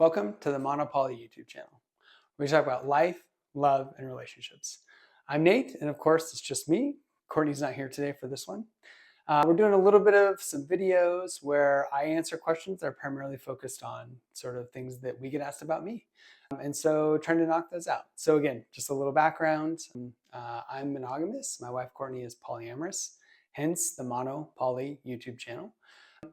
Welcome to the Monopoly YouTube channel, where we talk about life, love, and relationships. I'm Nate, and of course, it's just me. Courtney's not here today for this one. We're doing a little bit of some videos where I answer questions that are primarily focused on sort of things that we get asked about me. And so trying to knock those out. So again, just a little background. I'm monogamous. My wife, Courtney, is polyamorous, hence the Monopoly YouTube channel.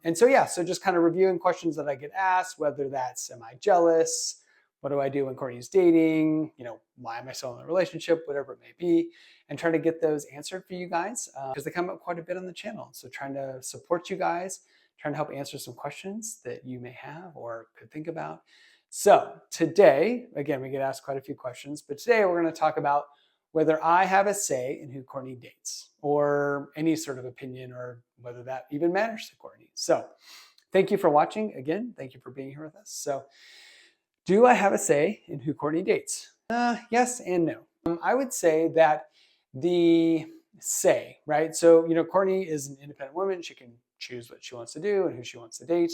And so, so just kind of reviewing questions that I get asked, whether that's, am I jealous? What do I do when Courtney's dating? Why am I still in a relationship? Whatever it may be, and trying to get those answered for you guys because they come up quite a bit on the channel. So trying to support you guys, trying to help answer some questions that you may have or could think about. So today, again, we get asked quite a few questions, but today we're going to talk about whether I have a say in who Courtney dates or any sort of opinion or whether that even matters to Courtney. So thank you for watching. Again, thank you for being here with us. So do I have a say in who Courtney dates? Yes and no. I would say that the say, right? So, Courtney is an independent woman. She can choose what she wants to do and who she wants to date.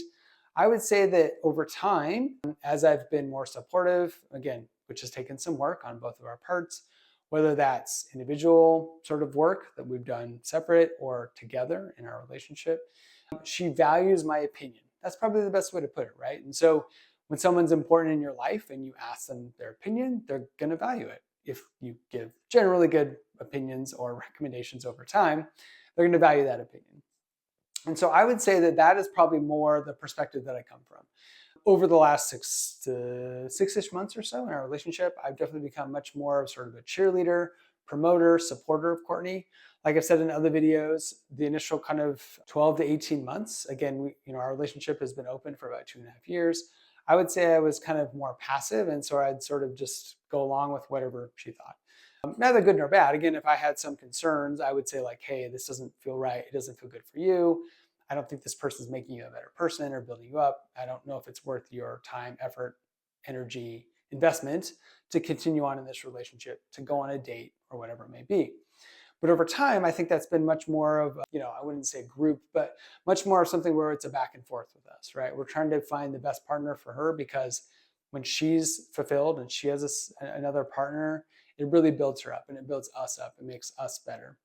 I would say that over time, as I've been more supportive, again, which has taken some work on both of our parts, whether that's individual sort of work that we've done separate or together in our relationship, she values my opinion. That's probably the best way to put it, right? And so when someone's important in your life and you ask them their opinion, they're going to value it. If you give generally good opinions or recommendations over time, they're going to value that opinion. And so I would say that that is probably more the perspective that I come from. Over the last six-ish months or so in our relationship, I've definitely become much more of sort of a cheerleader, promoter, supporter of Courtney. Like I've said in other videos, the initial kind of 12 to 18 months, again, our relationship has been open for about 2.5 years. I would say I was kind of more passive, and so I'd sort of just go along with whatever she thought. Neither good nor bad. Again, if I had some concerns, I would say like, hey, this doesn't feel right. It doesn't feel good for you. I don't think this person's making you a better person or building you up. I don't know if it's worth your time, effort, energy, investment to continue on in this relationship, to go on a date or whatever it may be. But over time, I think that's been much more of, I wouldn't say group, but much more of something where it's a back and forth with us, right? We're trying to find the best partner for her because when she's fulfilled and she has another partner, it really builds her up and it builds us up. It makes us better.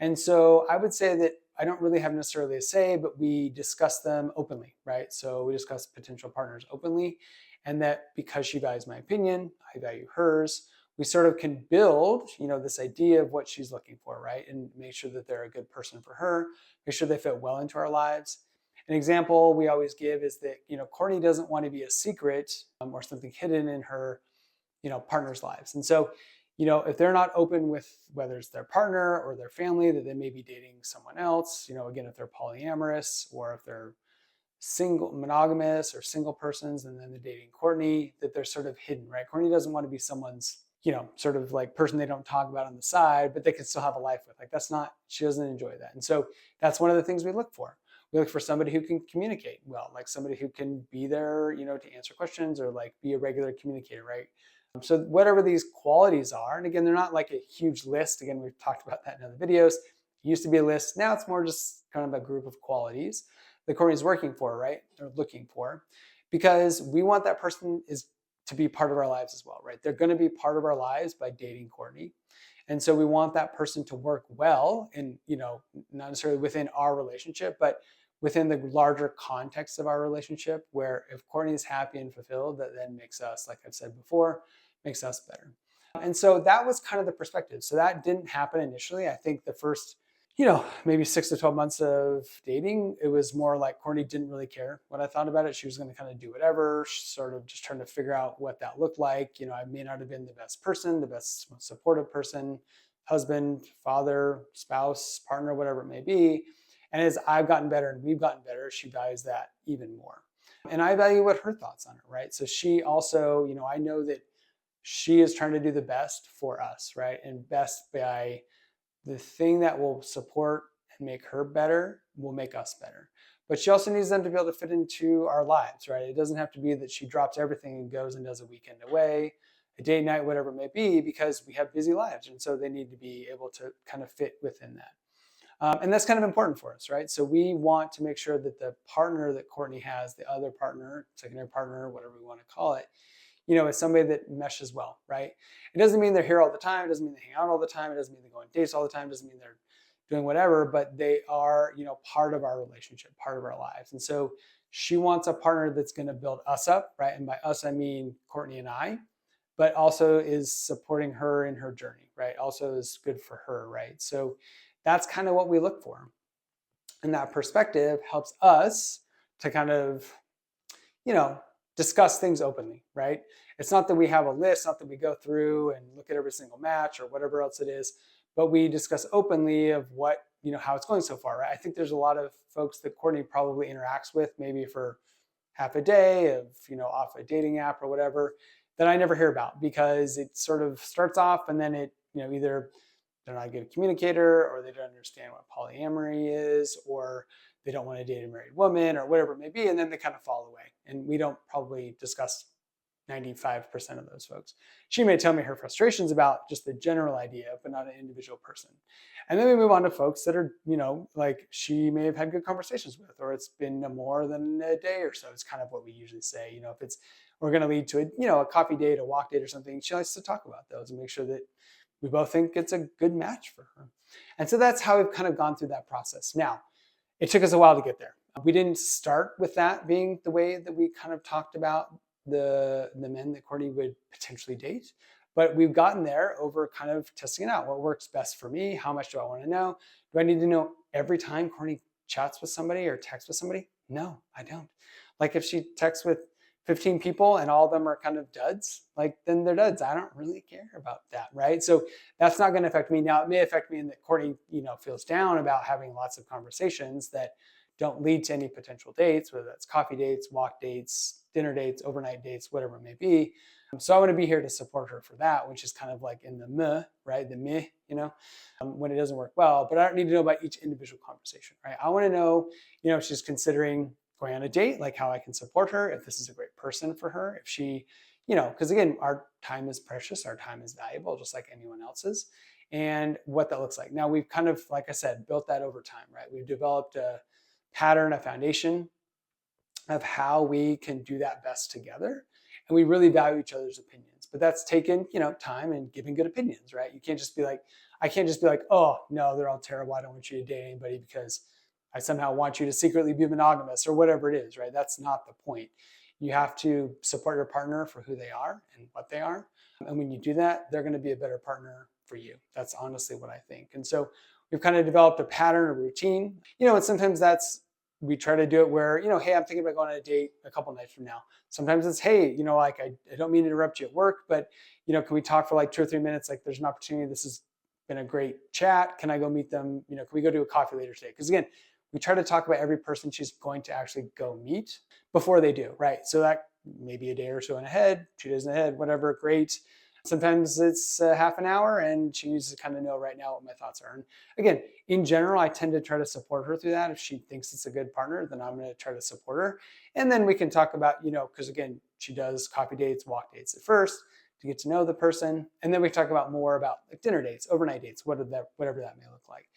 And so I would say that I don't really have necessarily a say, but we discuss them openly, right? So we discuss potential partners openly, and that because she values my opinion, I value hers, we sort of can build, this idea of what she's looking for, right? And make sure that they're a good person for her, make sure they fit well into our lives. An example we always give is that, Courtney doesn't want to be a secret or something hidden in her, partner's lives. And so if they're not open with whether it's their partner or their family, that they may be dating someone else, again, if they're polyamorous or if they're single, monogamous or single persons, and then they're dating Courtney, that they're sort of hidden, right? Courtney doesn't want to be someone's, sort of like person they don't talk about on the side, but they can still have a life with. Like she doesn't enjoy that. And so that's one of the things we look for. We look for somebody who can communicate well, like somebody who can be there, to answer questions or like be a regular communicator, right? So whatever these qualities are, and again, they're not like a huge list. Again, we've talked about that in other videos. It used to be a list. Now it's more just kind of a group of qualities that Courtney's working for, right? Or looking for, because we want that person to be part of our lives as well, right? They're going to be part of our lives by dating Courtney. And so we want that person to work well in, not necessarily within our relationship, but within the larger context of our relationship, where if Courtney is happy and fulfilled, that then makes us, like I've said before, makes us better. And so that was kind of the perspective. So that didn't happen initially. I think the first, maybe 6 to 12 months of dating, it was more like Courtney didn't really care what I thought about it. She was going to kind of do whatever, sort of just trying to figure out what that looked like. I may not have been the best person, the best, most supportive person, husband, father, spouse, partner, whatever it may be. And as I've gotten better and we've gotten better, she values that even more. And I value what her thoughts on it, right? So she also, I know that she is trying to do the best for us, right? And best by the thing that will support and make her better will make us better. But she also needs them to be able to fit into our lives, right? It doesn't have to be that she drops everything and goes and does a weekend away, a date night, whatever it may be, because we have busy lives. And so they need to be able to kind of fit within that. And that's kind of important for us, right? So we want to make sure that the partner that Courtney has, the other partner, secondary partner, whatever we want to call it, is somebody that meshes well, right? It doesn't mean they're here all the time. It doesn't mean they hang out all the time. It doesn't mean they go on dates all the time. It doesn't mean they're doing whatever, but they are, part of our relationship, part of our lives. And so she wants a partner that's going to build us up, right? And by us, I mean Courtney and I, but also is supporting her in her journey, right? Also is good for her, right? So that's kind of what we look for. And that perspective helps us to kind of, discuss things openly, right? It's not that we have a list, not that we go through and look at every single match or whatever else it is, but we discuss openly of what, how it's going so far, right? I think there's a lot of folks that Courtney probably interacts with maybe for half a day of, off a dating app or whatever that I never hear about because it sort of starts off and then it, either they're not a good communicator or they don't understand what polyamory is or they don't want to date a married woman or whatever it may be. And then they kind of fall away. And we don't probably discuss 95% of those folks. She may tell me her frustrations about just the general idea, but not an individual person. And then we move on to folks that are, like she may have had good conversations with, or it's been more than a day or so. It's kind of what we usually say, if it's, we're going to lead to a coffee date, a walk date or something, she likes to talk about those and make sure that we both think it's a good match for her. And so that's how we've kind of gone through that process. Now, it took us a while to get there. We didn't start with that being the way that we kind of talked about the men that Courtney would potentially date. But we've gotten there over kind of testing it out. What works best for me? How much do I want to know? Do I need to know every time Courtney chats with somebody or texts with somebody? No, I don't. Like if she texts with 15 people and all of them are kind of duds, like then they're duds. I don't really care about that, right? So that's not going to affect me. Now it may affect me in that Courtney, feels down about having lots of conversations that don't lead to any potential dates, whether that's coffee dates, walk dates, dinner dates, overnight dates, whatever it may be. So I want to be here to support her for that, which is kind of like in the meh, right? The meh, when it doesn't work well. But I don't need to know about each individual conversation, right? I want to know, if she's considering going on a date, like how I can support her, if this is a great person for her, if she, because again, our time is precious, our time is valuable, just like anyone else's, and what that looks like. Now we've kind of, like I said, built that over time, right? We've developed a pattern, a foundation of how we can do that best together. And we really value each other's opinions, but that's taken, time and giving good opinions, right? You can't just be like, I can't just be like, oh no, they're all terrible. I don't want you to date anybody because I somehow want you to secretly be monogamous or whatever it is, right? That's not the point. You have to support your partner for who they are and what they are. And when you do that, they're going to be a better partner for you. That's honestly what I think. And so we've kind of developed a pattern, a routine, and sometimes we try to do it where, hey, I'm thinking about going on a date a couple nights from now. Sometimes it's, hey, like I don't mean to interrupt you at work, but, can we talk for like 2 or 3 minutes? Like there's an opportunity. This has been a great chat. Can I go meet them? Can we go do a coffee later today? Because again, we try to talk about every person she's going to actually go meet before they do, right? So that may be a day or so ahead, 2 days ahead, whatever, great. Sometimes it's half an hour and she needs to kind of know right now what my thoughts are. And again, in general, I tend to try to support her through that. If she thinks it's a good partner, then I'm going to try to support her. And then we can talk about, because again, she does coffee dates, walk dates at first to get to know the person. And then we talk about more about like dinner dates, overnight dates, whatever that may look like.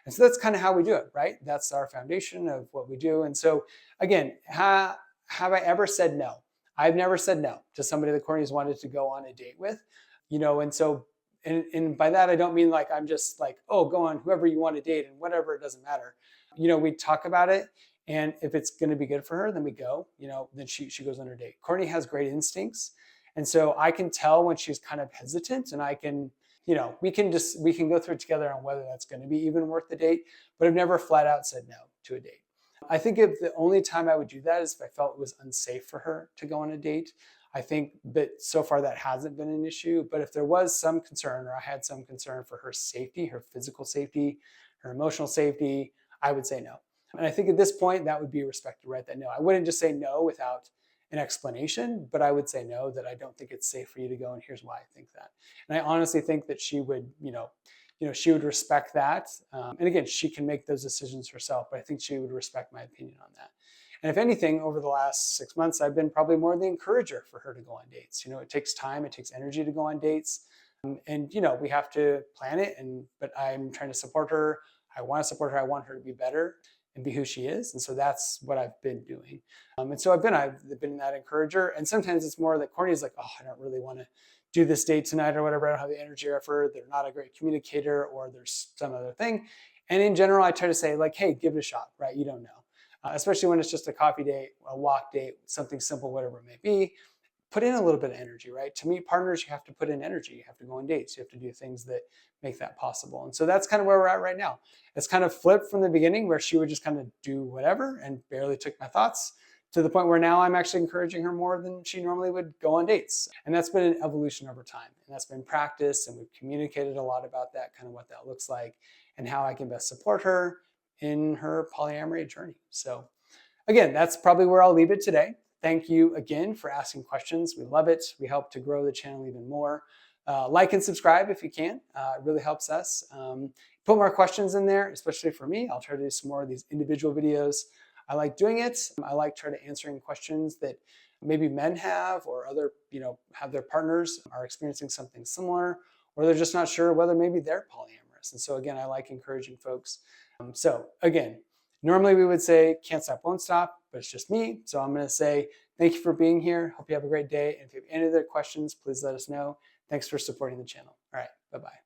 And so that's kind of how we do it, right? That's our foundation of what we do. And so again, have I ever said no? I've never said no to somebody that Courtney's wanted to go on a date with, and so, and by that, I don't mean like, I'm just like, oh, go on whoever you want to date and whatever, it doesn't matter. We talk about it. And if it's going to be good for her, then we go, then she goes on her date. Courtney has great instincts. And so I can tell when she's kind of hesitant and I can, we can go through it together on whether that's going to be even worth the date, but I've never flat out said no to a date. I think if the only time I would do that is if I felt it was unsafe for her to go on a date. I think that so far that hasn't been an issue, but if there was some concern or I had some concern for her safety, her physical safety, her emotional safety, I would say no. And I think at this point that would be respected, right? That no, I wouldn't just say no without an explanation, but I would say no, that I don't think it's safe for you to go, and here's why I think that. And I honestly think that she would, she would respect that. And again, she can make those decisions herself, but I think she would respect my opinion on that. And if anything, over the last 6 months, I've been probably more the encourager for her to go on dates. It takes time, it takes energy to go on dates. And we have to plan it, but I'm trying to support her. I want to support her. I want her to be better and be who she is. And so that's what I've been doing. And so I've been that encourager. And sometimes it's more that Courtney's like, oh, I don't really want to do this date tonight or whatever. I don't have the energy or effort. They're not a great communicator, or there's some other thing. And in general, I try to say like, hey, give it a shot, right? You don't know. Especially when it's just a coffee date, a walk date, something simple, whatever it may be. Put in a little bit of energy, right? To meet partners, you have to put in energy. You have to go on dates. You have to do things that make that possible. And so that's kind of where we're at right now. It's kind of flipped from the beginning, where she would just kind of do whatever and barely took my thoughts, to the point where now I'm actually encouraging her more than she normally would go on dates. And that's been an evolution over time. And that's been practice. And we've communicated a lot about that, kind of what that looks like and how I can best support her in her polyamory journey. So again, that's probably where I'll leave it today. Thank you again for asking questions. We love it. We help to grow the channel even more. Like and subscribe if you can. It really helps us. Put more questions in there, especially for me. I'll try to do some more of these individual videos. I like doing it. I like trying to answering questions that maybe men have, or other, have their partners are experiencing something similar, or they're just not sure whether maybe they're polyamorous. And so again, I like encouraging folks. So again, normally we would say can't stop, won't stop, but it's just me. So I'm going to say thank you for being here. Hope you have a great day. And if you have any other questions, please let us know. Thanks for supporting the channel. All right, bye-bye.